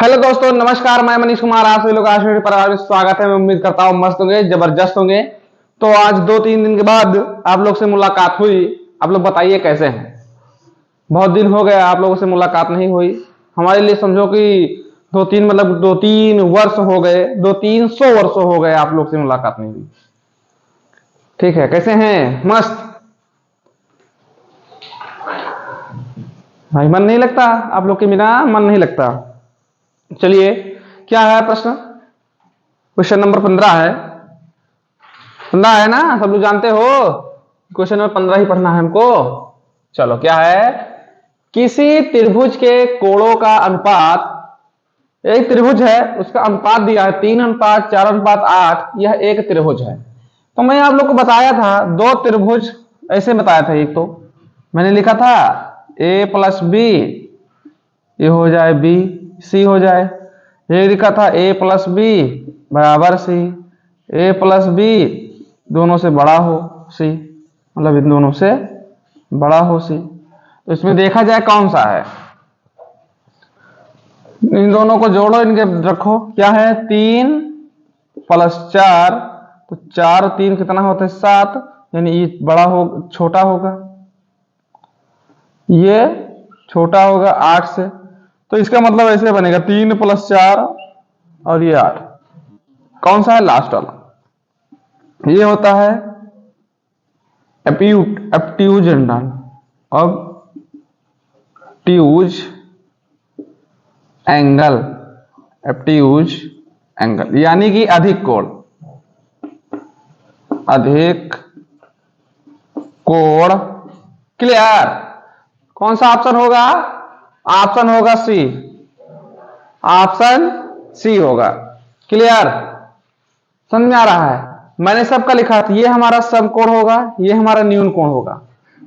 Hello दोस्तों, नमस्कार। मैं मनीष कुमार, आप सभी लोग आज मेरे परिवार में स्वागत है। मैं उम्मीद करता हूँ मस्त होंगे, जबरदस्त होंगे। तो आज 2-3 दिन के बाद आप लोग से मुलाकात हुई। आप लोग बताइए कैसे हैं। बहुत दिन हो गए आप लोगों से मुलाकात नहीं हुई। हमारे लिए समझो कि 2-3 मतलब 2-3 वर्ष हो गए, 200-300 वर्ष हो गए आप लोग से मुलाकात नहीं हुई। ठीक है, कैसे हैं? मस्त भाई। मन नहीं लगता आप लोग के बिना, मन नहीं लगता। चलिए, क्या है प्रश्न? क्वेश्चन नंबर 15 है। 15 है ना, सब लोग जानते हो। क्वेश्चन नंबर 15 ही पढ़ना है हमको। चलो, क्या है? किसी त्रिभुज के कोणों का अनुपात, एक त्रिभुज है उसका अनुपात दिया है 3:4:8। यह एक त्रिभुज है। तो मैं आप लोग को बताया था दो त्रिभुज ऐसे बताया था। एक तो मैंने लिखा था a+b, ये हो जाए b, c हो जाए। ये लिखा था a+b बराबर c, a+b दोनों से बड़ा हो c, मतलब इन दोनों से बड़ा हो c। तो इसमें देखा जाए कौन सा है। इन दोनों को जोड़ो, इनके रखो। क्या है? 3+4, तो 4 और 3 कितना होता है? 7, यानी ये बड़ा हो, छोटा होगा, ये छोटा होगा 8 से। तो इसका मतलब ऐसे बनेगा 3+4 और ये 8। कौन सा है? लास्ट वाला। ये होता है एप्ट्यूज एंगल, ऑब्ट्यूज एंगल, एप्ट्यूज एंगल यानी कि अधिक कोण, अधिक कोण। क्लियर? कौन सा ऑप्शन होगा? ऑप्शन होगा सी, ऑप्शन सी होगा। क्लियर? समझ में आ रहा है? मैंने सबका लिखा था। ये हमारा समकोण होगा, ये हमारा न्यून कोण होगा।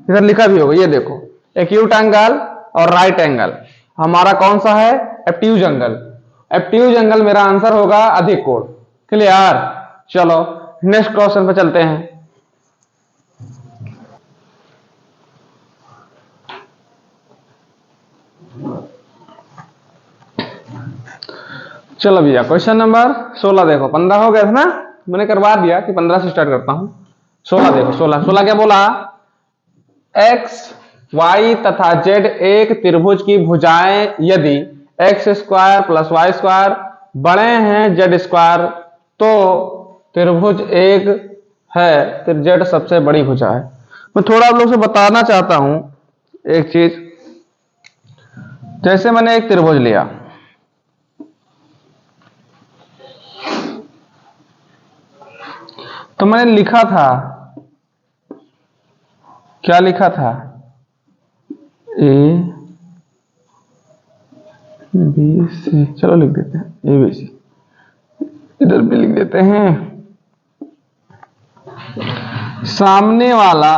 इधर लिखा भी होगा, ये देखो, एक्यूट एंगल और राइट एंगल। हमारा कौन सा है? एप्ट्यूज एंगल। एप्ट्यूज एंगल मेरा आंसर होगा अधिक कोण। क्लियर? चलो नेक्स्ट क्वेश्चन पे चलते हैं। चलो भैया, क्वेश्चन नंबर 16 देखो। 15 हो गया था ना, मैंने करवा दिया कि 15 से स्टार्ट करता हूं। 16 देखो। 16 क्या बोला? एक्स, वाई तथा जेड एक त्रिभुज की भुजाएं यदि x² + y² बड़े हैं z², तो त्रिभुज एक है, फिर जेड सबसे बड़ी भुजा है। मैं थोड़ा आप लोग से बताना चाहता हूं एक चीज। जैसे मैंने एक त्रिभुज लिया, तो मैंने लिखा था, क्या लिखा था? A B C. चलो लिख देते हैं ए बी सी, इधर भी लिख देते हैं। सामने वाला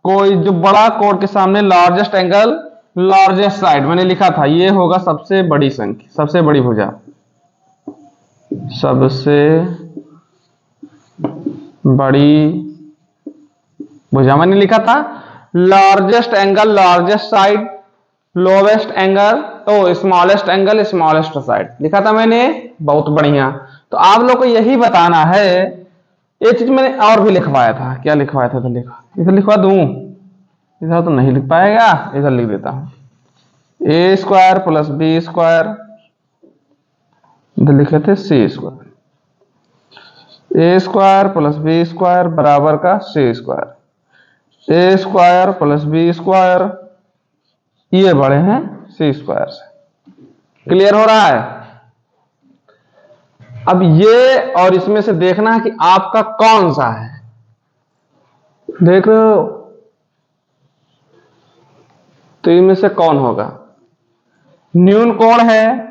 कोई जो बड़ा कोण के सामने लार्जेस्ट एंगल, लार्जेस्ट साइड मैंने लिखा था, ये होगा सबसे बड़ी संख्या, सबसे बड़ी भुजा, सबसे बड़ी भुजा मैंने लिखा था। Largest angle, largest side, lowest angle, तो स्मॉलेस्ट एंगल, स्मॉलेस्ट साइड लिखा था मैंने। बहुत बढ़िया। तो आप लोग को यही बताना है। एक चीज मैंने और भी लिखवाया था। क्या लिखवाया था? इधर लिखवा दूं? इधर तो नहीं लिख पाएगा, इधर लिख देता हूं। a² + b², इधर लिखे थे c²। a² + b² बराबर का c²। a² + b², ये बड़े हैं c² से। क्लियर हो रहा है? अब ये और इसमें से देखना है कि आपका कौन सा है। देख रहे हो? तो इनमें से कौन होगा? न्यून कोण है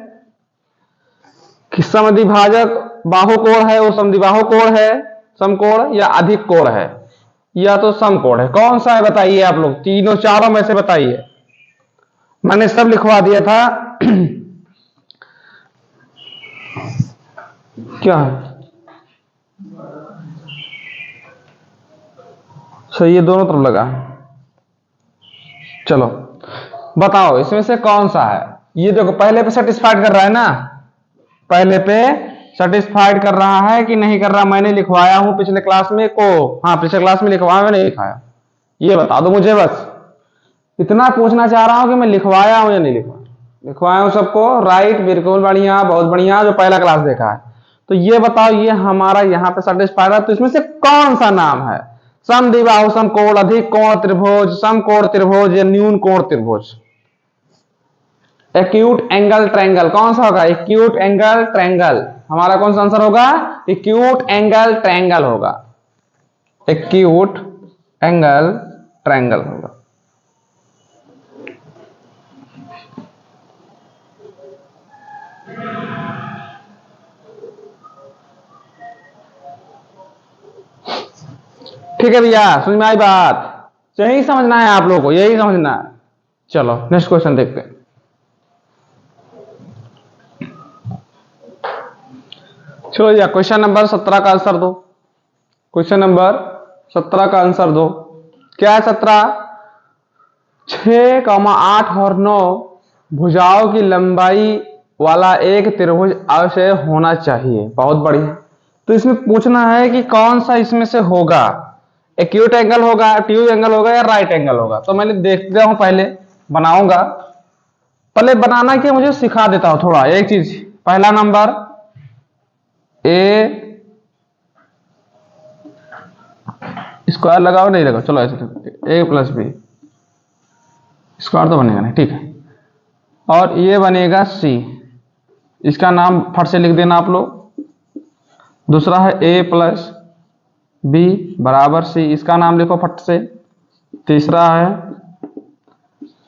कि समद्विभाजक बाहुकोण है, वो समद्विबाहु कोण है, समकोण, या अधिक कोण है, या तो समकोण है? कौन सा है बताइए आप लोग, तीनों चारों में से बताइए। मैंने सब लिखवा दिया था। क्या है? सही, ये दोनों तरफ लगा। चलो बताओ इसमें से कौन सा है। ये देखो पहले पे सेटिस्फाइड कर रहा है ना, पहले पे सेटिस्फाइड कर रहा है कि नहीं कर रहा। मैंने लिखवाया हूं पिछले क्लास में को, हाँ पिछले क्लास में लिखवाया, मैंने लिखाया, ये बता दो मुझे। बस इतना पूछना चाह रहा हूं कि मैं लिखवाया हूं या नहीं लिखवाया। लिखवाया हूं सबको, राइट, बिल्कुल बढ़िया, बहुत बढ़िया, जो पहला क्लास देखा है। तो ये बताओ, ये हमारा यहाँ पे सेटिस्फाइड है, तो इसमें से कौन सा नाम है? समद्विबाहु समकोण, अधिक कोण त्रिभुज, समकोण त्रिभुज या न्यून कोण त्रिभुज? एक्यूट एंगल ट्रायंगल कौन सा होगा? Acute angle triangle. हमारा कौन सा आंसर होगा? एक्यूट एंगल ट्रायंगल होगा। एक्यूट एंगल ट्रायंगल होगा। ठीक है भैया, समझ में आई बात? यही समझना है आप लोगों को, यही समझना है। चलो नेक्स्ट क्वेश्चन देखते हैं। चलो भैया, क्वेश्चन नंबर 17 का आंसर दो। क्वेश्चन नंबर 17 का आंसर दो। क्या है 17? 6, 8 और 9 भुजाओं की लंबाई वाला एक त्रिभुज अवश्य होना चाहिए। बहुत बढ़िया। तो इसमें पूछना है कि कौन सा इसमें से होगा, एक्यूट एंगल होगा, ट्यूब एंगल होगा या राइट एंगल होगा। तो मैंने देखता हूं, पहले बनाऊंगा। पहले बनाना क्या, मुझे सिखा देता हूं थोड़ा एक चीज। पहला नंबर ए स्क्वायर लगाओ, नहीं लगाओ, चलो ऐसे ए प्लस बी स्क्वायर तो बनेगा नहीं, ठीक है। और ये बनेगा सी, इसका नाम फट से लिख देना आप लोग। दूसरा है ए प्लस बी बराबर सी, इसका नाम लिखो फट से। तीसरा है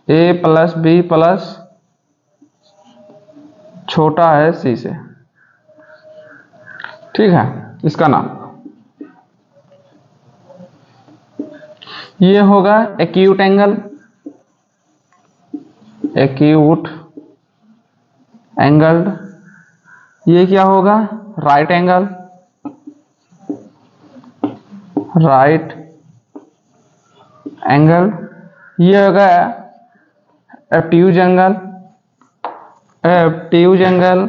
ए प्लस बी प्लस छोटा है सी से, ठीक है, इसका नाम। ये होगा एक्यूट एंगल, एक्यूट एंगल। ये क्या होगा? Right angle, right angle. ये होगा एब्ट्यूज एंगल, एब्ट्यूज एंगल,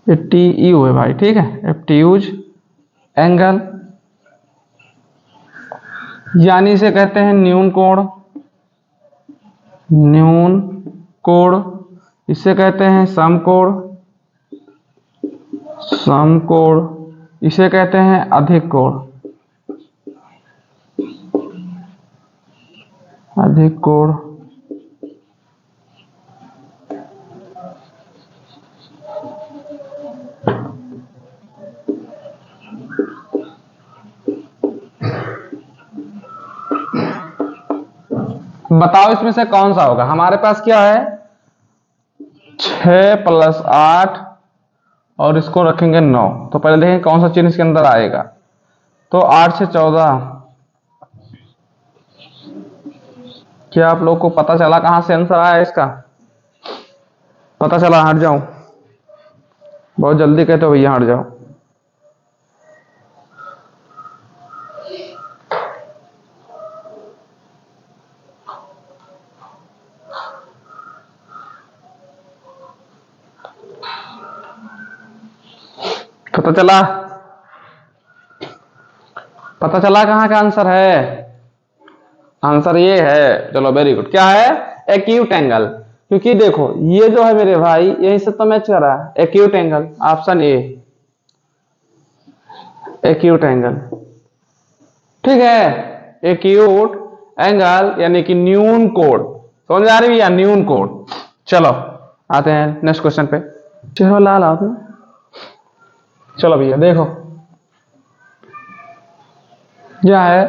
टी यू है भाई, ठीक है, एब्ट्यूज एंगल। यानी इसे कहते हैं न्यून कोण, न्यून कोण। इसे कहते हैं समकोण, समकोण। इसे कहते हैं अधिक कोण, अधिक कोण। बताओ इसमें से कौन सा होगा। हमारे पास क्या है? 6 + 8 और इसको रखेंगे 9। तो पहले देखें कौन सा चिन्ह इसके अंदर आएगा। तो 8 से 14। क्या आप लोग को पता चला कहां से आंसर आया इसका? पता चला? हट जाऊं, बहुत जल्दी कहते हो भैया, हट जाओ। पता चला? पता चला कहां का आंसर है? आंसर ये है। चलो वेरी गुड। क्या है? Acute angle. क्योंकि देखो ये जो है मेरे भाई, यही से तो मैच कर रहा है। Acute angle, option A, acute angle, ठीक है। एक्यूट एंगल यानी कि न्यून कोण। समझ आ रही है? न्यून कोण। चलो आते हैं नेक्स्ट क्वेश्चन पे। चलो लाल आपने, चलो भैया देखो क्या है।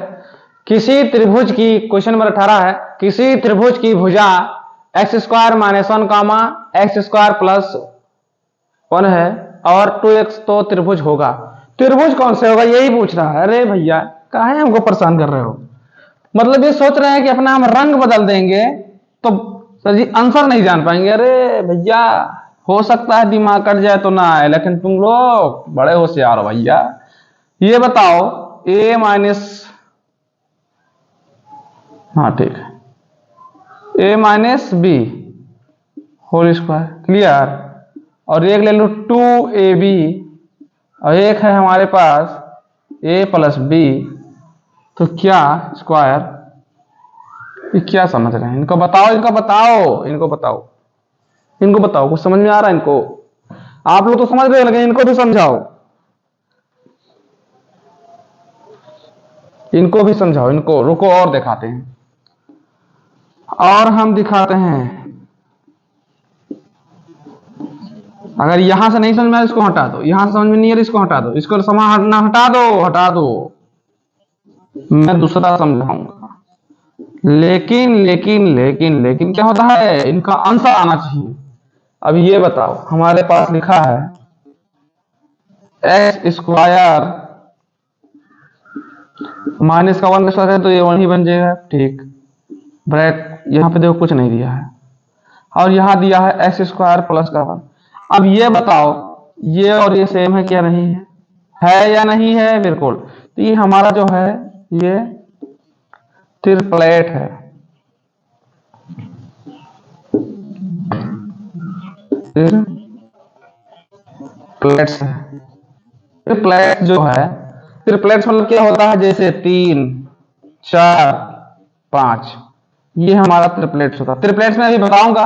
किसी त्रिभुज की, क्वेश्चन नंबर 18 है, किसी त्रिभुज की भुजा x² - 1, x² + 1 है और 2x तो त्रिभुज होगा। त्रिभुज कौन से होगा यही पूछ रहा है। अरे भैया काहे हमको परेशान कर रहे हो? मतलब ये सोच रहे हैं कि अपना हम रंग बदल देंगे तो सर जी आंसर नहीं जान पाएंगे। अरे भैया हो सकता है दिमाग कट जाए तो ना आए, लेकिन तुम लोग बड़े होशियार हो भैया। ये बताओ a माइनस, हाँ ठीक है, a - b whole square, clear. और एक ले लो 2ab और एक है हमारे पास a प्लस बी, तो क्या स्क्वायर, ये क्या समझ रहे हैं? इनको बताओ, इनको बताओ, इनको बताओ, इनको बताओ, कुछ समझ में आ रहा है इनको? आप लोग तो समझ रहे हो लेकिन इनको भी समझाओ, इनको भी समझाओ, इनको रुको और दिखाते हैं, और हम दिखाते हैं। अगर यहां से नहीं समझ में आया इसको हटा दो, यहां से समझ में नहीं आ रहा इसको हटा दो, इसको हटना, हटा दो, हटा दो, मैं दूसरा समझाऊंगा। लेकिन लेकिन लेकिन लेकिन क्या होता है, इनका आंसर आना चाहिए। अब ये बताओ, हमारे पास लिखा है एक्स स्क्वायर माइनस का 1 का स्क्वायर है तो ये 1 ही बन जाएगा, ठीक। ब्रैक यहाँ पे देखो कुछ नहीं दिया है, और यहाँ दिया है एक्स स्क्वायर प्लस का 1। अब ये बताओ, ये और ये सेम है क्या, नहीं है या नहीं है? बिल्कुल। तो ये हमारा जो है ये ट्रिपलेट है, ट्रिपलेट्स है। ट्रिपलेट जो है, ट्रिपलेट्स मतलब क्या होता है, जैसे 3 4 5, ये हमारा ट्रिपलेट्स होता है। ट्रिपलेट्स में अभी बताऊंगा,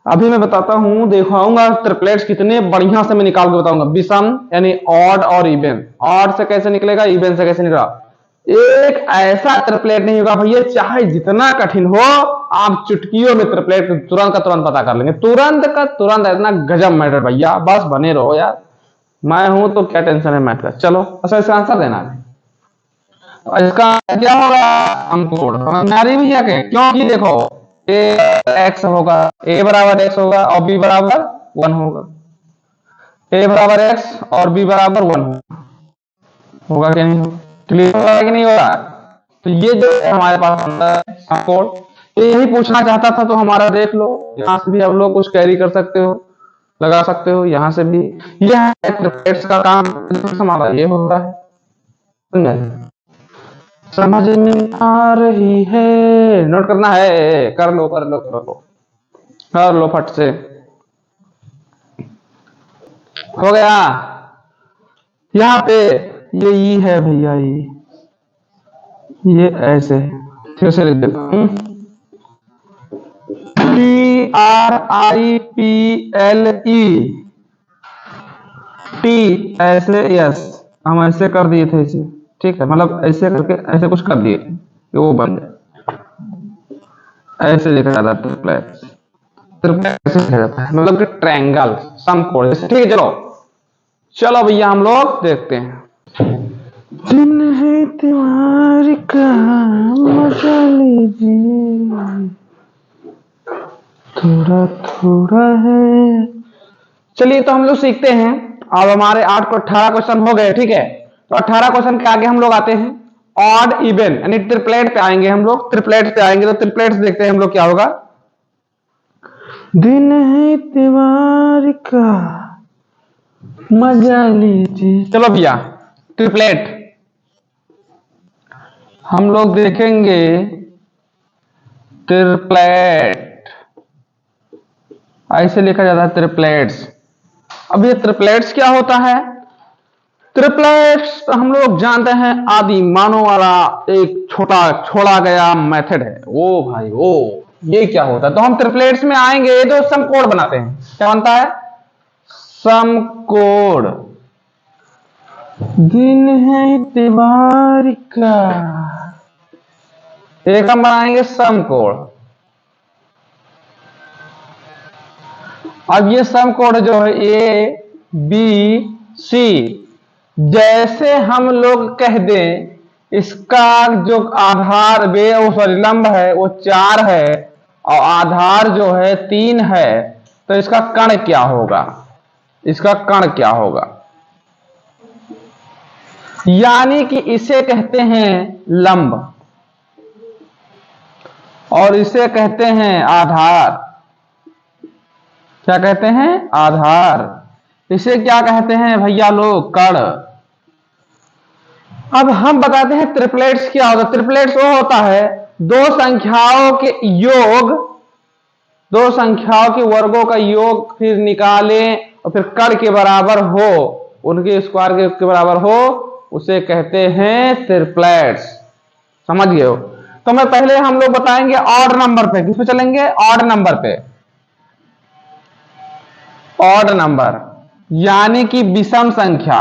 अभी मैं बताता हूं, दिखाऊंगा ट्रिपलेट्स कितने बढ़िया से मैं निकाल के बताऊंगा। विषम यानी ऑड और इवन, ऑड से कैसे निकलेगा, इवन से कैसे निकलेगा। एक ऐसा ट्रिपलेट नहीं होगा भैया, चाहे जितना कठिन हो, आप चुटकियों में ट्रिपलेट तुरंत का तुरंत पता कर लेंगे, तुरंत का तुरंत। इतना गजब मैटर भैया, बस बने रहो यार, मैं हूं तो क्या टेंशन है मैथ का। चलो अच्छा, इसका आंसर देना है। और इसका क्या होगा, अंकोड हमारी भैया के, क्योंकि देखो ए एक्स होगा, ए बराबर एक्स होगा और बी बराबर 1 होगा, ए बराबर एक्स और बी बराबर 1 होगा, होगा क्या नहीं होगा, क्लियर होगा कि नहीं होगा? तो ये जो हमारे पास अंकोड, तो यही पूछना चाहता था, तो हमारा देख लो, यहाँ से भी आप लोग कुछ कैरी कर सकते हो, लगा सकते हो, यहाँ से भी। यह ट्रिपलेट्स का काम हमारा ये होता है, समझ में आ रही है? नोट करना है, कर लो कर लो कर लो कर लो फट से, हो गया। यहाँ पे ये ई है भैया, ये ऐसे है, फिर से लिख देता हूं, TRIPLE, टी ऐसे यस, हम ऐसे कर दिए थे इसे, ठीक है, मतलब ऐसे करके ऐसे कुछ कर दिए कि वो बन जाए, ऐसे लिखा जाता है ट्रिपलेट, ट्रिपलेट ऐसे लिखा जाता है, मतलब कि ट्रायंगल समकोण, ठीक है। चलो चलो भैया हम लोग देखते हैं। दिन है त्योहार का मजा लीजिए, थोड़ा थोड़ा है। चलिए तो हम लोग सीखते हैं। अब हमारे 8 को 18 क्वेश्चन हो गए, ठीक है। तो 18 क्वेश्चन के आगे हम लोग आते हैं ऑड इवन, यानी ट्रिपलेट पे आएंगे हम लोग, ट्रिपलेट पे आएंगे। तो ट्रिपलेट्स देखते हैं हम लोग क्या होगा। दिन है त्योहार का मजा लीजिए, चलो भैया ट्रिपलेट हम लोग देखेंगे। ट्रिपलेट ऐसे लिखा जाता है, ट्रिपलेट्स। अब ये ट्रिपलेट्स क्या होता है? ट्रिपलेट्स हम लोग जानते हैं आदि मानव वाला एक छोटा छोड़ा गया मेथड है। ओ भाई ओ, ये क्या होता है? तो हम ट्रिपलेट्स में आएंगे तो समकोण बनाते हैं। क्या बनता है? समकोण। दिन है त्योहार का, एक हम बनाएंगे समकोण। अब ये समकोण जो है ए बी सी, जैसे हम लोग कह दें इसका जो आधार लंब है वो 4 है और आधार जो है 3 है, तो इसका कर्ण क्या होगा? इसका कर्ण क्या होगा? यानी कि इसे कहते हैं लंब और इसे कहते हैं आधार। क्या कहते हैं? आधार। इसे क्या कहते हैं भैया लोग? कर्ण। अब हम बताते हैं ट्रिपलेट्स क्या होता है। ट्रिपलेट्स वो होता है दो संख्याओं के योग दो संख्याओं के वर्गों का योग फिर निकालें और फिर कड़ के बराबर हो, उनके स्क्वायर के बराबर हो, उसे कहते हैं ट्रिपलेट्स। समझ गए हो? तो मैं पहले हम लोग बताएंगे ऑड नंबर पे। किस पे चलेंगे? ऑड नंबर पे। ऑड नंबर यानी कि विषम संख्या,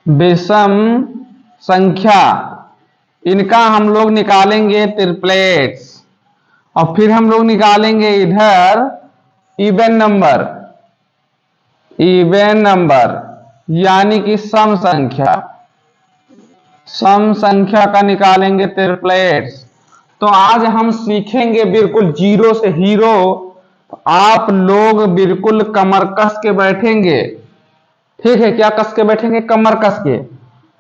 विषम संख्या, इनका हम लोग निकालेंगे ट्रिपलेट्स। और फिर हम लोग निकालेंगे इधर इवन नंबर, इवन नंबर यानी कि सम संख्या, सम संख्या का निकालेंगे ट्रिपलेट्स। तो आज हम सीखेंगे बिल्कुल जीरो से हीरो। आप लोग बिल्कुल कमर कस के बैठेंगे, ठीक है? क्या कस के बैठेंगे? कमर कस के।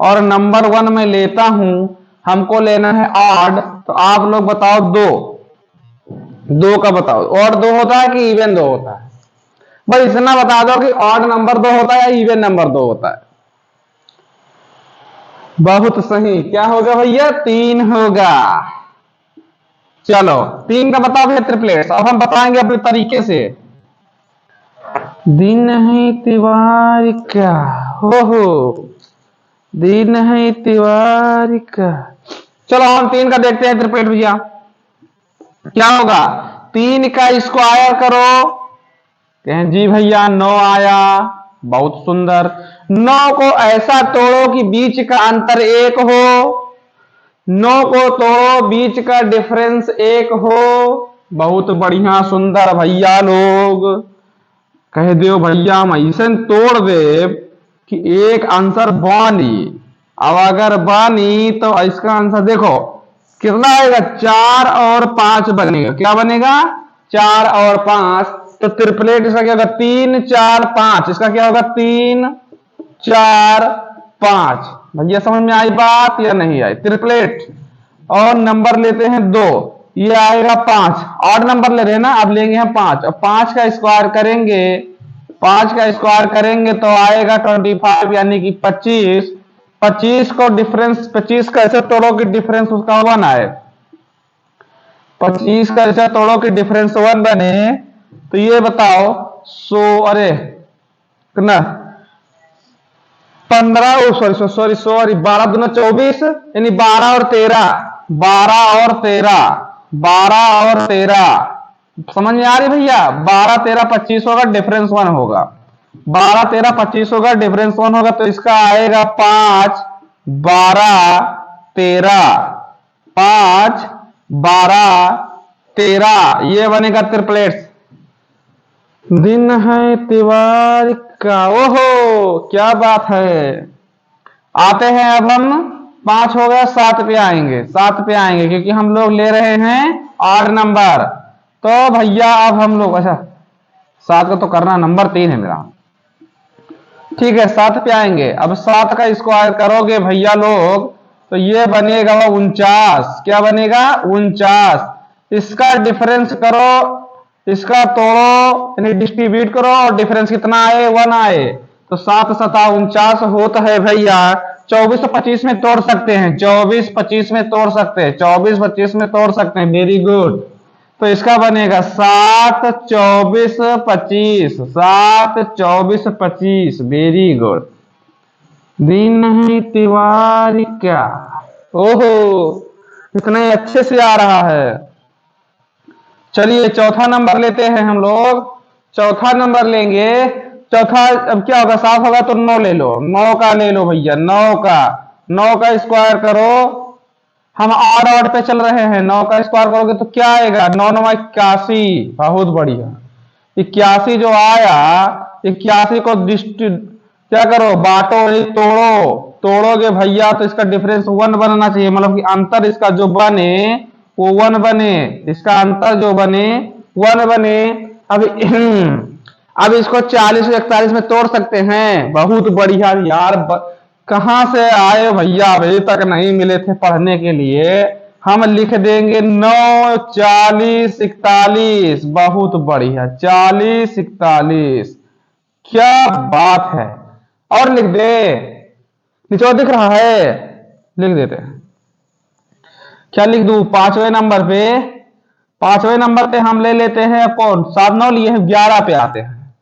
और नंबर 1 में लेता हूं, हमको लेना है ऑड। तो आप लोग बताओ दो, दो का बताओ। ऑड दो होता है कि इवन दो होता है? बस इतना बता दो कि ऑड नंबर दो होता है या इवन नंबर दो होता है। बहुत सही। क्या होगा भैया? 3 होगा। चलो 3 का बताओ भैया ट्रिपलेट्स। अब हम बताएंगे अपने तरीके से। दिन है तिवारी का, हो दिन है तिवारी का। चलो हम 3 का देखते हैं ट्रिपलेट भैया। क्या होगा? 3 का स्क्वायर करो। कहें जी भैया 9 आया। बहुत सुंदर। 9 को ऐसा तोड़ो कि बीच का अंतर 1 हो। 9 को तोड़ो, बीच का डिफरेंस 1 हो। बहुत बढ़िया, सुंदर भैया लोग। कह दो भैया हम ऐसे तोड़ दे कि एक आंसर बानी। अब अगर बानी तो इसका आंसर देखो कितना आएगा? 4 और 5 बनेगा। क्या बनेगा? 4 और 5। तो ट्रिपलेट इसका क्या होगा? 3 4 5। इसका क्या होगा? 3 4 5। भैया समझ में आई बात या नहीं आई? ट्रिपलेट। और नंबर लेते हैं 2, ये आएगा 5। ऑड नंबर ले रहे हैं ना, अब लेंगे हम 5। और 5 का स्क्वायर करेंगे, 5 का स्क्वायर करेंगे तो आएगा 25 यानी कि 25। 25 को डिफरेंस, 25 का ऐसे तोड़ो कि डिफरेंस उसका 1 आए। 25 का ऐसा तोड़ो कि डिफरेंस 1 बने। तो ये बताओ अरे कितना? 15, सॉरी 12 दूना 24 यानी 12 और 13, 12 और 13, 12 और 13। समझ में आ रही भैया? 12 13 25 होगा, डिफरेंस 1 होगा। 12 13 25 होगा, डिफरेंस 1 होगा। तो इसका आएगा 5 12 13, 5 12 13। ये बनेगा ट्रिपलेट्स। दिन है तिवारी का। ओहो क्या बात है। आते हैं अब हम 5 हो गया, 7 पे आएंगे। 7 पे आएंगे क्योंकि हम लोग ले रहे हैं ऑड नंबर। तो भैया अब हम लोग, अच्छा 7 का तो करना, नंबर 3 है मेरा। ठीक है 7 पे आएंगे। अब 7 का स्क्वायर करोगे भैया लोग तो ये बनेगा 49। क्या बनेगा? 49। इसका डिफरेंस करो, इसका तोड़ो यानी डिस्ट्रीब्यूट करो और डिफरेंस कितना आए? 1 आए। तो 7 7 49 होता है भैया। 24 और 25 में तोड़ सकते हैं, 24 25 में तोड़ सकते हैं, 24 25 में तोड़ सकते हैं। Very good. तो इसका बनेगा 7 24 25, 7 24 25। Very good. दिन है तिवारी क्या। ओहो इतने अच्छे से आ रहा है। चलिए चौथा नंबर लेते हैं हम लोग। चौथा नंबर लेंगे। चौथा अब क्या होगा? 7 होगा तो 9 ले लो, 9 का ले लो भैया। 9 का, 9 का स्क्वायर करो। हम ऑड ऑड पे चल रहे हैं। 9 का स्क्वायर करोगे तो क्या आएगा? 9 9 81। बहुत बढ़िया। 81 जो आया, 81 को क्या करो? बांटो, तोड़ो। तोड़ोगे भैया तो इसका डिफरेंस 1 बनना चाहिए, मतलब कि अंतर इसका जो बने वो 1 बने। इसका अंतर जो बने 1 बने। अब इसको 40 और 41 में तोड़ सकते हैं। बहुत बढ़िया यार। कहां से आए भैया? अभी तक नहीं मिले थे पढ़ने के लिए। हम लिख देंगे 9 40 41। बहुत बढ़िया, 40 41। क्या बात है। और लिख दे, नीचे दिख रहा है, लिख देते हैं। क्या लिख दूं? 5वें नंबर पे, 5वें नंबर पे हम ले लेते हैं कौन, 7 9 लिए हैं, 11 पे आते हैं।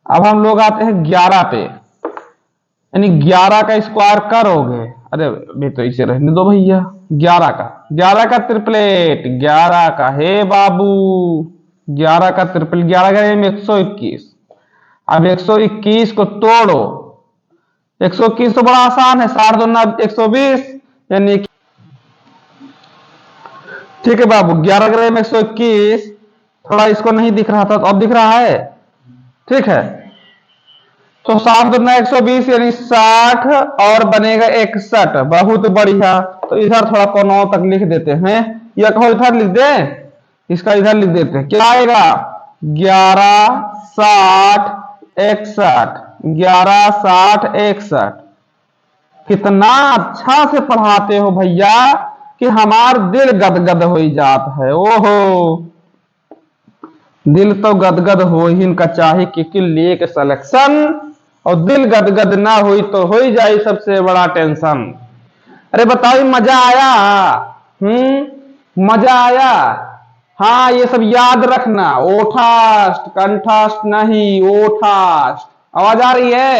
अब हम लोग आते हैं 11 पे, यानी 11 का स्क्वायर करोगे, अरे भी तो इसे रहने दो भैया, 11 का ट्रिपलेट, 11 का हे बाबू, 11 का ट्रिपल, 11 का 121। अब 121 को तोड़ो, 121 तो बड़ा आसान है, 7 दूना 120, यानी ठीक है बाबू, 11 ग्राम 121, थोड़ा इसको नहीं दिख रहा था तो अब दिख रहा है, ठीक है। तो 7 दूना 120 यानी 60 और बनेगा 61, बहुत बढ़िया। तो इधर थोड़ा कोनों तक लिख देते हैं, या कहो इधर लिख दे, इसका इधर लिख देते हैं, क्या आएगा 11 60 61, 11 60 61। कितना अच्छा से पढ़ाते हो भैया कि हमार दिल गदगद हो जात है। ओहो, दिल तो गदगद हो ही इनका चाहे कि ले के सिलेक्शन, और दिल गदगद ना हुई तो हो ही जाए सबसे बड़ा टेंशन। अरे बताओ मजा आया? मजा आया? हाँ, ये सब याद रखना, ओठास्ट कंठास्ट नहीं, ओठास्ट। आवाज आ रही है?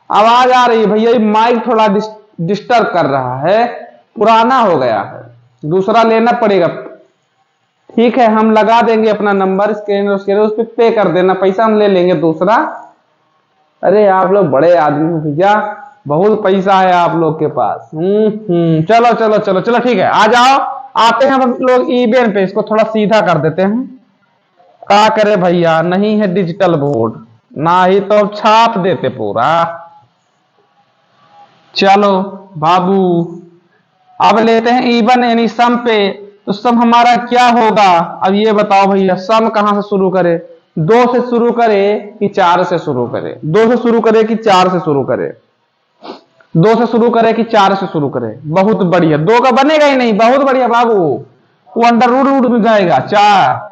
आवाज आ रही है भैया, ये माइक थोड़ा डिस्टर्ब कर रहा है, पुराना हो गया है, दूसरा लेना पड़ेगा। ठीक है, हम लगा देंगे अपना नंबर स्क्रीन, उस पे पे कर देना, पैसा हम ले लेंगे दूसरा। अरे आप लोग बड़े आदमी हो भैया, बहुत पैसा है आप लोग के पास। चलो चलो चलो चलो, ठीक है, आ जाओ। आते हैं हम लोग ईबेन पे, इसको थोड़ा सीधा कर देते हैं। क्या करे भैया, नहीं है डिजिटल बोर्ड, ना ही तो छाप देते पूरा। चलो बाबू, अब लेते हैं इवन यानी सम पे। तो सम हमारा क्या होगा, अब ये बताओ भैया, सम कहां से शुरू करे, 2 से शुरू करे कि 4 से शुरू करे, 2 से शुरू करे कि 4 से शुरू करे, 2 से शुरू करे कि 4 से शुरू करे। बहुत बढ़िया, 2 का बनेगा ही नहीं, बहुत बढ़िया बाबू, वो अंडर रूट में जाएगा 4।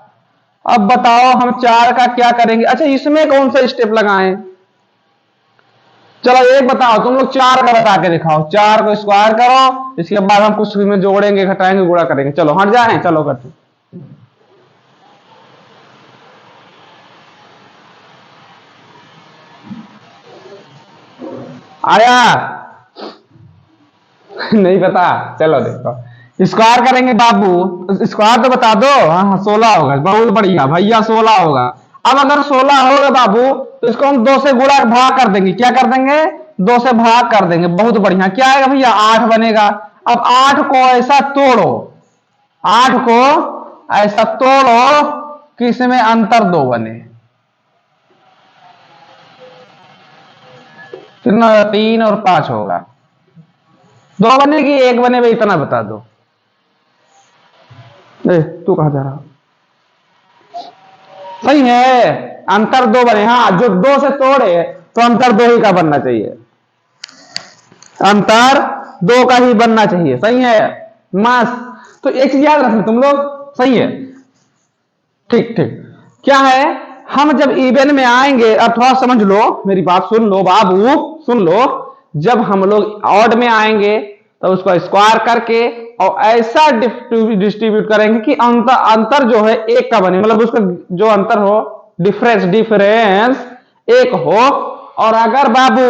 अब बताओ हम 4 का क्या करेंगे, अच्छा इसमें कौन सा स्टेप लगाएं। चलो एक बताओ, तुम लोग 4 का बता के दिखाओ, 4 को स्क्वायर करो, इसके बाद हम कुछ में जोड़ेंगे घटाएंगे गुणा करेंगे। चलो हट जाए, चलो करते आया नहीं पता, चलो देखो स्क्वायर करेंगे बाबू, स्क्वायर तो बता दो। हाँ 16 होगा, बहुत बढ़िया भैया, 16 होगा। अब अगर 16 होगा बाबू, तो इसको हम 2 से गुणा भाग कर देंगे, क्या कर देंगे 2 से भाग कर देंगे, बहुत बढ़िया। क्या आएगा भैया 8 बनेगा। अब 8 को ऐसा तोड़ो, 8 को ऐसा तोड़ो कि इसमें अंतर 2 बने, कितना 3 और 5 होगा, 2 बने कि 1 बने भाई, इतना बता दो। तू कहां जा रहा, सही है, अंतर 2 बने। हाँ, जो 2 से तोड़े तो अंतर 2 ही का बनना चाहिए, अंतर 2 का ही बनना चाहिए, सही है मस्त। तो एक चीज याद रखना तुम लोग, सही है, ठीक ठीक। क्या है, हम जब इवन में आएंगे, अब थोड़ा समझ लो मेरी बात, सुन लो बाबू सुन लो, जब हम लोग ऑड में आएंगे तो उसको स्क्वायर करके और ऐसा डिस्ट्रीब्यूट करेंगे कि अंतर जो है 1 का बने, मतलब उसका जो अंतर हो, डिफरेंस 1 हो। और अगर बाबू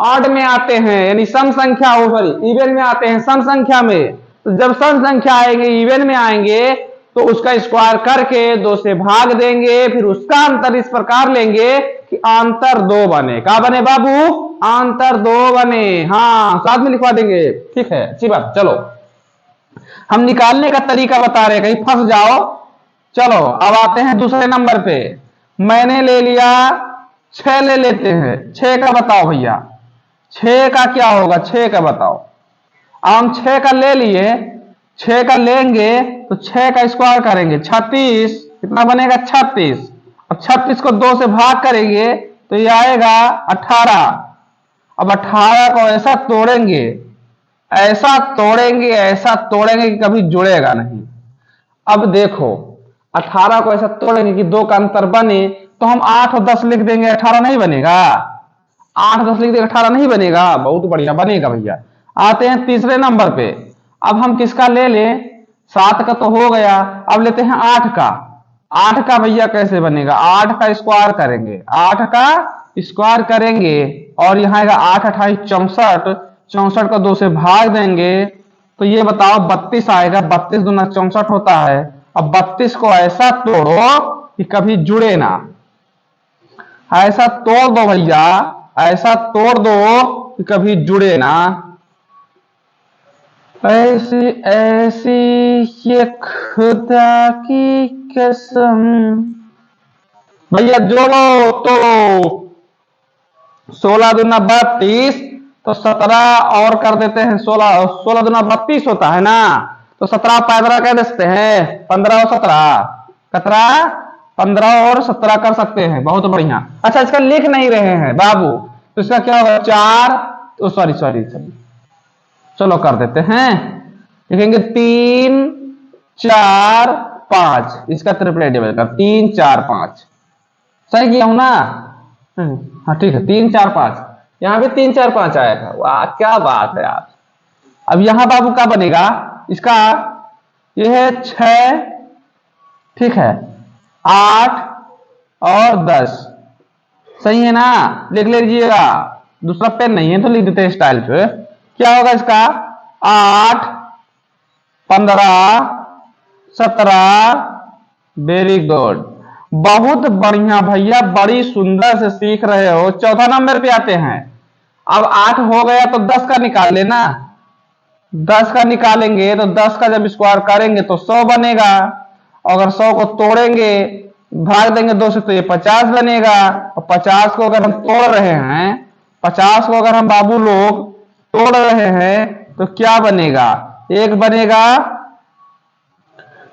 ऑड में आते हैं, यानी सम संख्या हो, सॉरी इवन में आते हैं सम संख्या में, तो जब सम संख्या आएंगे इवन में आएंगे तो उसका स्क्वायर करके 2 से भाग देंगे, फिर उसका अंतर इस प्रकार लेंगे कि अंतर 2 बने। क्या बने बाबू, अंतर 2 बने। हाँ साथ में लिखवा देंगे, ठीक है, अच्छी बात। चलो हम निकालने का तरीका बता रहे, कहीं फंस जाओ। चलो अब आते हैं दूसरे नंबर पे, मैंने ले लिया 6, ले लेते हैं 6 का बताओ भैया, 6 का क्या होगा, 6 का बताओ। अब हम 6 का ले लिए, 6 का लेंगे तो 6 का स्क्वायर करेंगे, 36, कितना बनेगा 36। अब 36 को 2 से भाग करेंगे तो ये आएगा 18। अब 18 को ऐसा तोड़ेंगे, ऐसा तोड़ेंगे, ऐसा तोड़ेंगे कि कभी जुड़ेगा नहीं। अब देखो 18 को ऐसा तोड़ेंगे कि 2 का अंतर बने, तो हम 8 और 10 लिख देंगे, 18 नहीं बनेगा, 8 10 लिख देंगे, 18 नहीं बनेगा, बहुत बढ़िया बनेगा भैया। आते हैं तीसरे नंबर पे, अब हम किसका ले लें, 7 का तो हो गया, अब लेते हैं 8 का। 8 का भैया कैसे बनेगा, 8 का स्क्वायर करेंगे, 8 का स्क्वायर करेंगे और यहाँ आएगा 8 28 64, 64 को 2 से भाग देंगे तो ये बताओ 32 आएगा, 32 दूना 64 होता है। अब 32 को ऐसा तोड़ो कि कभी जुड़े ना, ऐसा तोड़ दो भैया, ऐसा तोड़ दो कि कभी जुड़े ना, ऐसी ऐसी ये खुदा की कसम। भैया जोड़ो तोड़ो, 16 दूना 32 तो 17 और कर देते हैं, 16 16 दूना 32 होता है ना, तो 17 15 कह देते हैं, 15 और 17 कतरा 15 और 17 कर सकते हैं, बहुत बढ़िया। अच्छा इसका लिख नहीं रहे हैं बाबू, तो इसका क्या होगा 4, तो सॉरी सॉरी सॉरी, चलो कर देते हैं, लिखेंगे 3 4 5, इसका ट्रिपलेट डिवाइड कर 3 4 5, सही किया हूं ना? हाँ ठीक है, 3 4 5, यहाँ भी 3 4 5 आएगा, वाह क्या बात है यार। अब यहां बाबू क्या बनेगा इसका, यह है 6, ठीक है, 8 और 10, सही है ना? लिख लीजिएगा, दूसरा पेन नहीं है तो लिख देते हैं स्टाइल पे। क्या होगा इसका 8 15 17, वेरी गुड, बहुत बढ़िया भैया, बड़ी सुंदर से सीख रहे हो। चौथा नंबर पे आते हैं, अब 8 हो गया तो 10 का निकाल लेना, 10 का निकालेंगे तो 10 का जब स्क्वायर करेंगे तो 100 बनेगा, अगर 100 को तोड़ेंगे भाग देंगे 2 से तो ये 50 बनेगा, और 50 को अगर हम तोड़ रहे हैं, 50 को अगर हम बाबू लोग तोड़ रहे हैं तो क्या बनेगा, 1 बनेगा,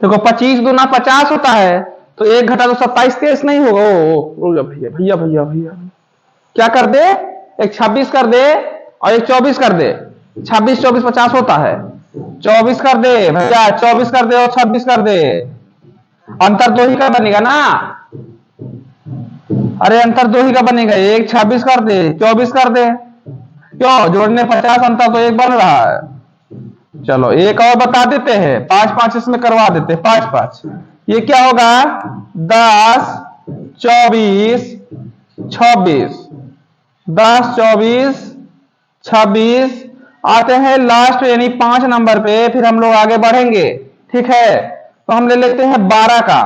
देखो 25 दूना 50 होता है, तो 1 घटा तो 27 23 नहीं होगा, ओ भैया भैया भैया भैया क्या कर दे, एक 26 कर दे और एक 24 कर दे, 26 24 50 होता है, 24 कर दे भैया, 24 कर दे और 26 कर दे, अंतर 2 ही का बनेगा ना, अरे अंतर 2 ही का बनेगा, एक 26 कर दे 24 कर दे, क्यों जोड़ने 50 अंतर तो 1 बन रहा है। चलो एक और बता देते हैं, 5 5 इसमें करवा देते हैं, 5 5, ये क्या होगा 10 24 26, 10 24 26, आते हैं लास्ट यानी 5 नंबर पे, फिर हम लोग आगे बढ़ेंगे, ठीक है, तो हम ले लेते हैं 12 का,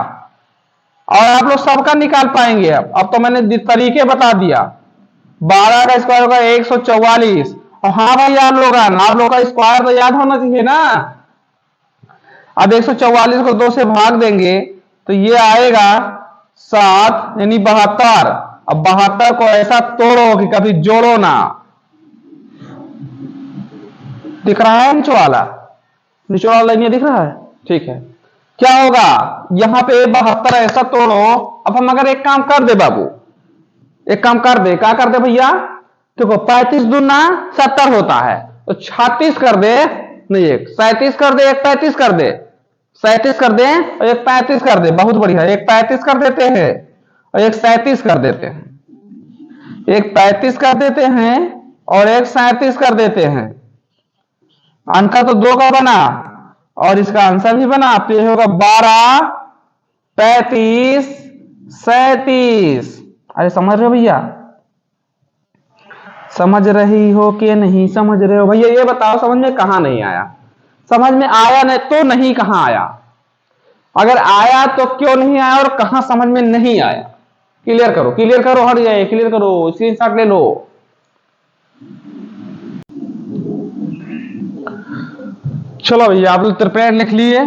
और आप लोग सबका निकाल पाएंगे। अब तो मैंने तरीके बता दिया, 12 का स्क्वायर होगा 144, और हाँ भाई आप लोग का स्क्वायर तो याद होना चाहिए ना। अब 144 को 2 से भाग देंगे तो ये आएगा 7 यानी 72, अब 72 को ऐसा तोड़ो कि कभी जोड़ो ना, दिख रहा है नीचे वाला लाइन दिख रहा है, ठीक है, क्या होगा यहां पे 72 ऐसा तोड़ो। अब हम अगर एक काम कर दे बाबू, एक काम कर दे, क्या कर दे भैया, देखो 35 दूना 70 होता है, तो 36 कर दे, नहीं एक 37 कर दे, एक 35 कर दे, 37 कर दे और एक 35 कर दे, बहुत बढ़िया, एक 35 कर देते हैं और एक 37 कर देते हैं, एक 35 कर देते हैं और एक 37 कर देते हैं, अंतर तो 2 का बना और इसका आंसर भी बना, तो ये होगा 12 35 37। अरे समझ रहे हो भैया, समझ रही हो कि नहीं समझ रहे हो भैया, ये बताओ समझ में कहां नहीं आया, समझ में आया नहीं तो नहीं कहां आया, अगर आया तो क्यों नहीं आया और कहां समझ में नहीं आया, क्लियर करो क्लियर करो, हट जाए क्लियर करो, स्क्रीनशॉट ले लो। चलो भैया आप लोग ट्रिपलेट लिख लिए,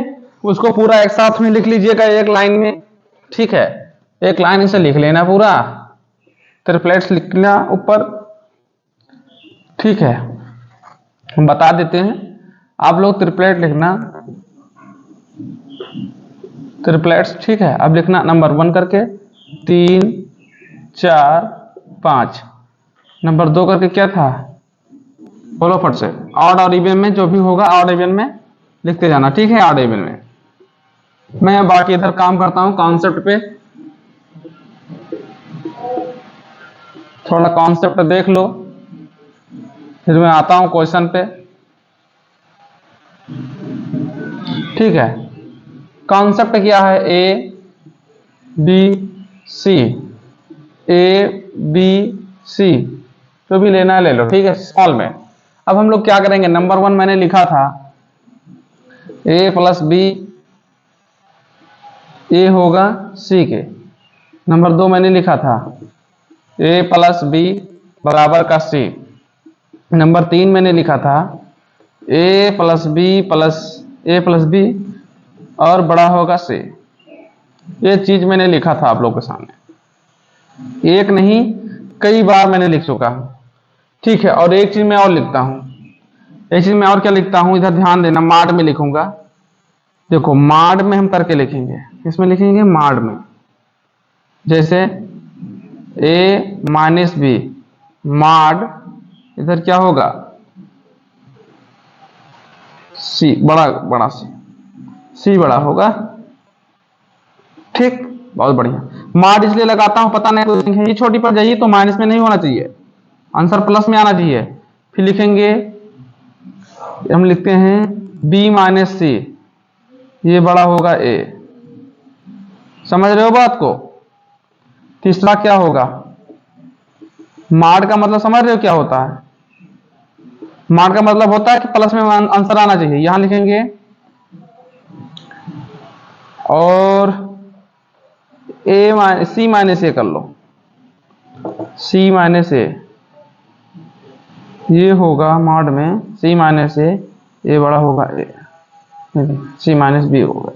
उसको पूरा एक साथ में लिख लीजिएगा एक लाइन में, ठीक है, एक लाइन से लिख लेना पूरा, ट्रिपलेट्स लिखना ऊपर, ठीक है, हम बता देते हैं, आप लोग ट्रिपलेट लिखना, ट्रिपलेट्स, ठीक है, अब लिखना नंबर 1 करके 3 4 5, नंबर 2 करके क्या था, बोलो फट से, ऑड और इवन में जो भी होगा ऑड इवन में लिखते जाना, ठीक है, ऑड इवन में। मैं बाकी इधर काम करता हूं कॉन्सेप्ट पे, थोड़ा कॉन्सेप्ट देख लो, फिर मैं आता हूं क्वेश्चन पे। ठीक है, कॉन्सेप्ट क्या है, ए बी सी, ए बी सी, जो भी लेना है ले लो, ठीक है, स्मॉल में। अब हम लोग क्या करेंगे, नंबर 1 मैंने लिखा था ए प्लस बी, ए होगा सी के। नंबर 2 मैंने लिखा था ए प्लस बी बराबर का सी। नंबर 3 मैंने लिखा था ए प्लस बी और बड़ा होगा सी। ये चीज मैंने लिखा था आप लोगों के सामने, एक नहीं कई बार मैंने लिख चुका हूं, ठीक है। और एक चीज मैं और लिखता हूं, एक चीज मैं और क्या लिखता हूं, इधर ध्यान देना, माड में लिखूंगा। देखो माड में हम करके लिखेंगे, किसमें लिखेंगे, माड में। जैसे ए माइनस बी माड, इधर क्या होगा, सी, बड़ा सी बड़ा होगा, ठीक, बहुत बढ़िया। माड इसलिए लगाता हूं, पता नहीं कोई संख्या ही छोटी पड़ जाएगी तो माइनस में नहीं होना चाहिए, आंसर प्लस में आना चाहिए। फिर लिखेंगे, हम लिखते हैं बी माइनस सी, ये बड़ा होगा ए, समझ रहे हो बात को। तीसरा क्या होगा, माड का मतलब समझ रहे हो क्या होता है, माड का मतलब होता है कि प्लस में आंसर आना चाहिए, यहां लिखेंगे। और ए सी माइनस ए कर लो, सी माइनस ए, ये होगा माड में सी माइनस ए बड़ा होगा ए, सी माइनस बी होगा,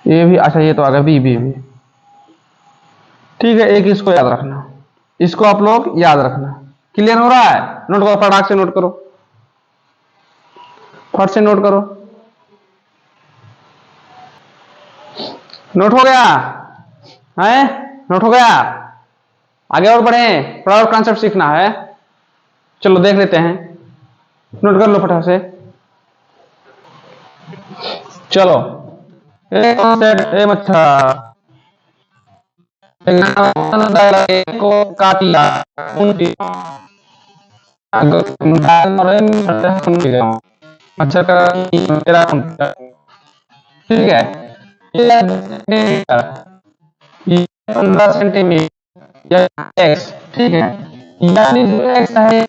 ये भी अच्छा, ये तो आ गया बी, ठीक है। एक इसको याद रखना, इसको आप लोग याद रखना, क्लियर हो रहा है, नोट करो, फटाक से नोट करो, फट से नोट करो, नोट हो गया है, नोट हो गया। आगे और बढ़े, थोड़ा और कॉन्सेप्ट सीखना है, चलो देख लेते हैं, नोट कर लो फटाक से, चलो। एक कॉन्सेप्ट, ए मच्छर को काटिया मच्छर का, ठीक है, 15 सेंटीमीटर एक्स, ठीक है, यानी एक्स है,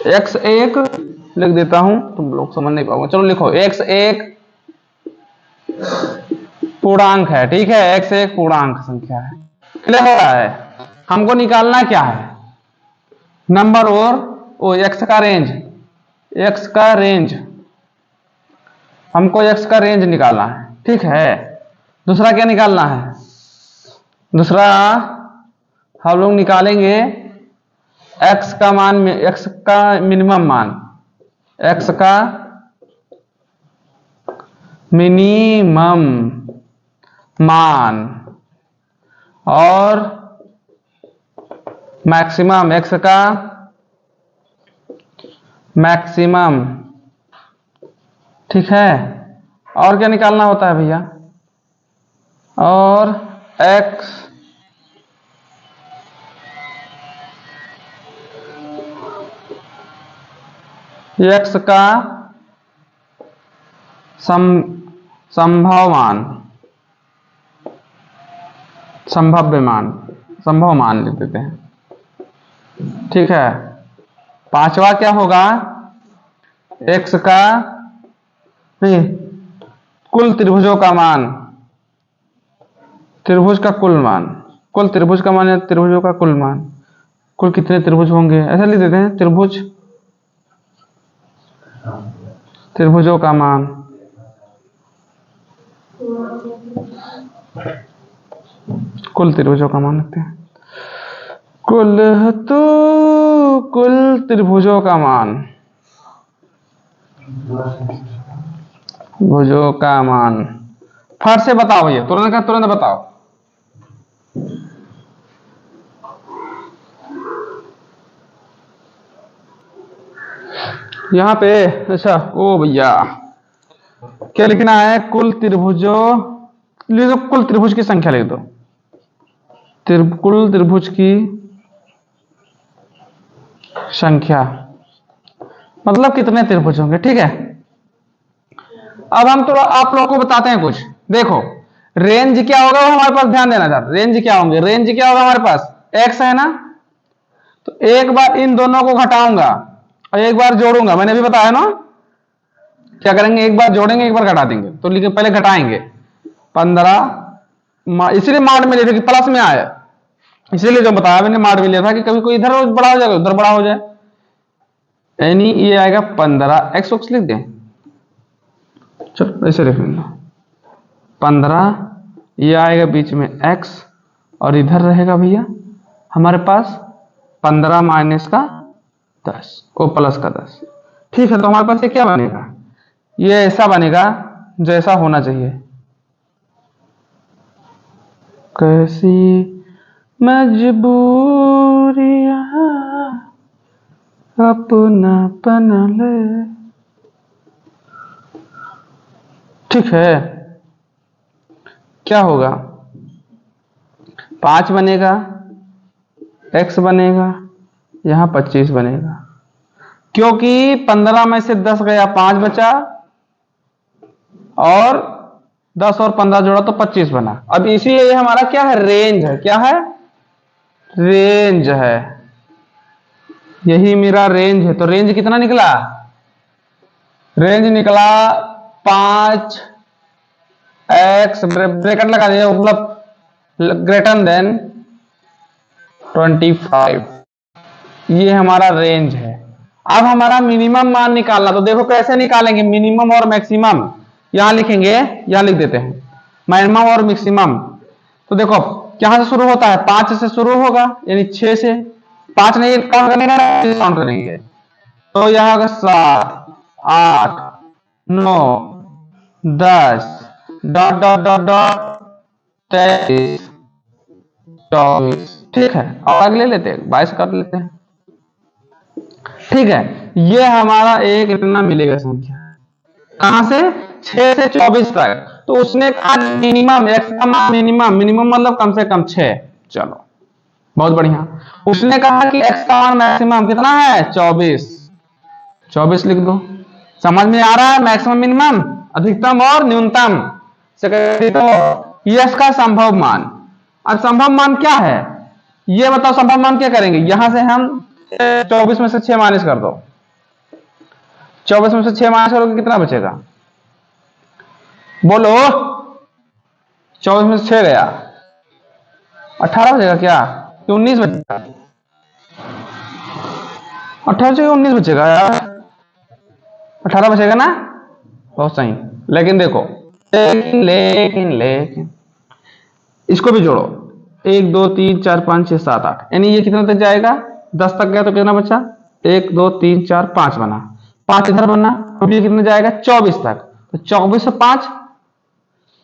एक्स एक लिख देता हूं, तुम लोग समझ नहीं पाओगे, चलो लिखो, एक्स एक पूर्णांक है, ठीक है, एक्स एक पूर्णांक संख्या है, क्लियर हो रहा है। हमको निकालना क्या है, नंबर और ओ एक्स का रेंज, एक्स का रेंज, हमको एक्स का रेंज निकालना है, ठीक है। दूसरा क्या निकालना है, दूसरा हम लोग निकालेंगे एक्स का मान, एक्स का मिनिमम मान, एक्स का मिनिमम मान और मैक्सिमम, एक्स का मैक्सिमम, ठीक है। और क्या निकालना होता है भैया, और एक्स का संभव मान, संभाव्य मान, संभव मान लिख देते हैं, ठीक है। पांचवा क्या होगा, एक्स का नहीं, कुल त्रिभुजों का मान, त्रिभुज का कुल मान, कुल त्रिभुज का मान है त्रिभुजों का कुल मान, कुल कितने त्रिभुज होंगे ऐसा लिख देते हैं, त्रिभुजों का मान, कुल त्रिभुजों का मान लिखते हैं, कुल त्रिभुजों का मान, भुजों का मान, फट से बताओ भैया, तुरंत का तुरंत बताओ। यहां पे अच्छा, ओ भैया क्या लिखना है, कुल त्रिभुजों, लिख दो, कुल त्रिभुज की संख्या लिख दो, कुल त्रिभुज की संख्या, मतलब कितने त्रिभुज होंगे, ठीक है। अब हम तो आप लोगों को बताते हैं कुछ। देखो रेंज क्या होगा वो हमारे पास ध्यान देना था। रेंज क्या होंगे, रेंज क्या होगा हमारे पास x है ना, तो एक बार इन दोनों को घटाऊंगा और एक बार जोड़ूंगा। मैंने भी बताया ना क्या करेंगे, एक बार जोड़ेंगे एक बार घटा देंगे। तो लेकिन पहले घटाएंगे 15, इसीलिए मार्ट में लिया कि प्लस में आया, इसीलिए जो बताया मैंने मार्ट में लिया था कि कभी कोई इधर बड़ा हो जाएगा उधर बड़ा हो जाए। यानी ये आएगा 15, एक्स वक्स लिख दें, चलो ऐसे लिख लेंगे 15, ये आएगा बीच में x और इधर रहेगा भैया हमारे पास 15 माइनस का 10 को प्लस का 10। ठीक है, तो हमारे पास ये क्या बनेगा, ये ऐसा बनेगा जैसा होना चाहिए। कैसी मजबूरियां अपना बना ले, ठीक है। क्या होगा, 5 बनेगा, x बनेगा, यहां 25 बनेगा, क्योंकि 15 में से 10 गया 5 बचा और 10 और 15 जोड़ा तो 25 बना। अब इसी ये हमारा क्या है, रेंज है। क्या है, रेंज है, यही मेरा रेंज है। तो रेंज कितना निकला, रेंज निकला 5 x ब्रैकेट लगा दिया, मतलब ग्रेटर देन 25, ये हमारा रेंज है। अब हमारा मिनिमम मान निकालना, तो देखो कैसे निकालेंगे, मिनिमम और मैक्सिमम यहां लिखेंगे, यहां लिख देते हैं मिनिमम और मैक्सिमम। तो देखो कहां से शुरू होता है, 5 से शुरू होगा, यानी 6 से, 5 नहीं काउंट करेंगे, काउंट करेंगे तो यहां होगा 7, 8, 9, 10, डॉट डॉट डॉट डॉट 23, 24, ठीक है। और अगले लेते हैं 22 कर लेते हैं, ठीक है। ये हमारा एक इतना मिलेगा संख्या, कहां से, 6 से 24 तक। तो उसने कहा मिनिमम, मिनिमम मिनिमम मतलब कम से कम 6, चलो बहुत बढ़िया। उसने कहा कि x का मान मैक्सिमम कितना है, 24, 24 लिख दो। समझ में आ रहा है, मैक्सिमम मिनिमम, अधिकतम और न्यूनतम। यस का संभव मान। अब संभव मान क्या है ये बताओ, संभव मान क्या करेंगे, यहां से हम 24 में से 6 माइनस कर दो, 24 में से 6 माइनस करोगे कितना बचेगा, बोलो, 24 में से 6 गया 18 बचेगा क्या, 19 बचेगा, 18 बचेगा 19 बचेगा यार, 18 बचेगा ना, बहुत सही। लेकिन देखो, लेकिन इसको भी जोड़ो, 1 2 3 4 5 6 7 8, यानी ये कितना तक जाएगा, 10 तक गया तो कितना बचा, 1 2 3 4 5 बना, 5 इधर बना, अब ये कितना जाएगा 24 तक। तो 24 से 5,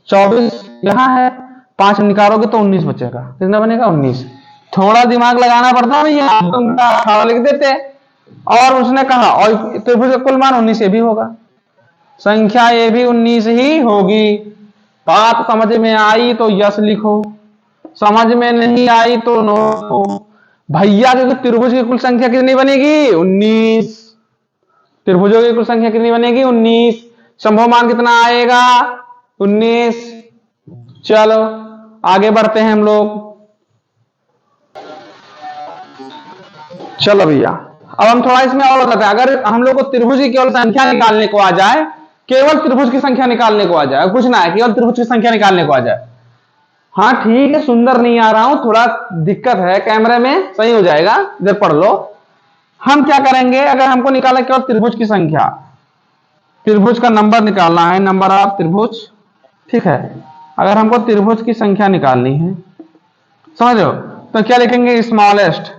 24 यहां है, 5 निकालोगे तो 19 बचेगा, कितना बनेगा 19। थोड़ा दिमाग लगाना पड़ता है भैया, तुम 18 लिख देते। और उसने कहा और त्रिभुज का कुल मान 19 ये भी होगा, संख्या ये भी 19 ही होगी। बात समझ में आई तो यस लिखो, समझ में नहीं आई तो नो। भैया के त्रिभुज की कुल संख्या कितनी बनेगी, 19। त्रिभुजों की कुल संख्या कितनी बनेगी, 19। संभव मान कितना आएगा, 19। चलो आगे बढ़ते हैं हम लोग। चलो भैया अब हम थोड़ा इसमें और बताते हैं, अगर हम लोग को त्रिभुज की केवल संख्या निकालने को आ जाए, केवल त्रिभुज की संख्या निकालने को आ जाए, कुछ ना है, केवल त्रिभुज की संख्या निकालने को आ जाए, हाँ ठीक है, सुंदर नहीं आ रहा हूं, थोड़ा दिक्कत है कैमरे में, सही हो जाएगा, इधर पढ़ लो। हम क्या करेंगे, अगर हमको निकाला केवल त्रिभुज की संख्या, त्रिभुज का नंबर निकालना है, नंबर ऑफ त्रिभुज, ठीक है। अगर हमको त्रिभुज की संख्या निकालनी है, समझ लो, तो क्या लिखेंगे, स्मॉलेस्ट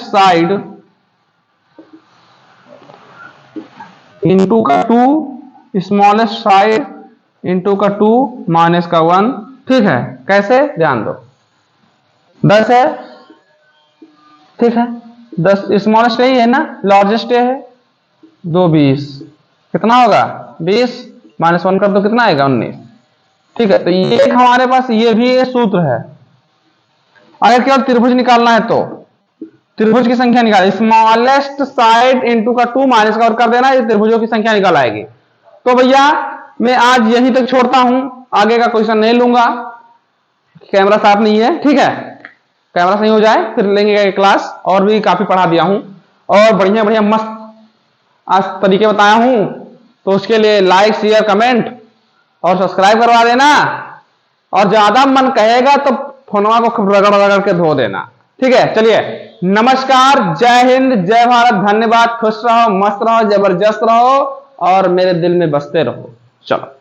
साइड इंटू का 2, स्मॉलेस्ट साइड इंटू का 2 माइनस का 1, ठीक है। कैसे, ध्यान दो, 10 है, ठीक है, 10 स्मॉलेस्ट यही है ना, लार्जेस्ट है, 2 20, कितना होगा 20, माइनस 1 कर दो कितना आएगा 19, ठीक है। तो ये हमारे पास ये भी सूत्र है, अगर केवल त्रिभुज निकालना है तो त्रिभुज की संख्या निकाल, स्मॉलेस्ट साइड इंटू का 2 माइनस का और कर देना, ये त्रिभुजों की संख्या निकल आएगी। तो भैया मैं आज यहीं तक छोड़ता हूं, आगे का क्वेश्चन नहीं लूंगा, कैमरा साफ नहीं है, ठीक है, कैमरा सही हो जाए फिर लेंगे क्लास। और भी काफी पढ़ा दिया हूं और बढ़िया बढ़िया मस्त आज तरीके बताया हूं, तो उसके लिए लाइक शेयर कमेंट और सब्सक्राइब करवा देना, और ज्यादा मन कहेगा तो फोनवा को रगड़ रगड़ के धो देना, ठीक है। चलिए नमस्कार, जय हिंद, जय भारत, धन्यवाद, खुश रहो, मस्त रहो, जबरदस्त रहो और मेरे दिल में बसते रहो। चलो।